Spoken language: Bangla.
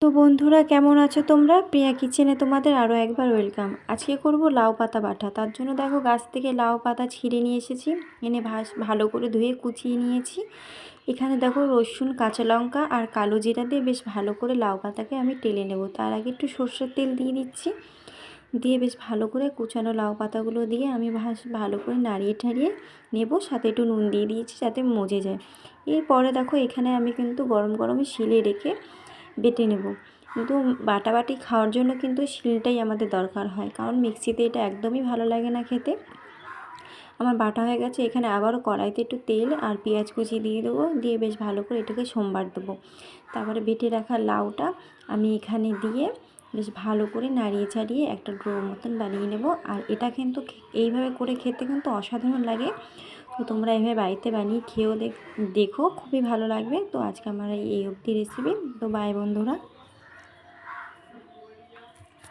তো বন্ধুরা, কেমন আছো তোমরা? প্রিয়া কিচেনে তোমাদের আরও একবার ওয়েলকাম। আজকে করব লাউ পাতা বাটা। তার জন্য দেখো, গাছ থেকে লাউ পাতা ছিঁড়ে নিয়ে এসেছি, এনে ভালো করে ধুয়ে কুচিয়ে নিয়েছি। এখানে দেখো, রসুন, কাঁচা লঙ্কা আর কালো জিরা দিয়ে বেশ ভালো করে লাউ পাতাকে আমি টেলে নেব। তার আগে একটু সর্ষের তেল দিয়ে দিচ্ছি, দিয়ে বেশ ভালো করে কুচানো লাউ পাতাগুলো দিয়ে আমি ভালো করে নাড়িয়ে ঠাড়িয়ে নেব। সাথে একটু নুন দিয়ে দিয়েছি যাতে মজে যায়। এরপরে দেখো, এখানে আমি কিন্তু গরম গরমে শিলে রেখে বেটে নেব। কিন্তু বাটাবাটি খাওয়ার জন্য কিন্তু শিলটাই আমাদের দরকার হয়, কারণ মিক্সিতে এটা একদমই ভালো লাগে না খেতে। আমার বাটা হয়ে গেছে। এখানে আবারও কড়াইতে একটু তেল আর পেঁয়াজ কুচি দিয়ে দেবো, দিয়ে বেশ ভালো করে এটাকে সোমবার দেবো। তারপরে বেটে রাখা লাউটা আমি এখানে দিয়ে বেশ ভালো করে নাড়িয়ে চাড়িয়ে একটা ড্রো মতন বানিয়ে নেব। আর এটা কিন্তু এইভাবে করে খেতে কিন্তু অসাধারণ লাগে। তো তোমরা এইভাবে বাড়িতে বানিয়ে খেয়েও দেখো, খুবই ভালো লাগবে। তো আজকে আমার এই অবধি রেসিপি। তো বাই বন্ধুরা।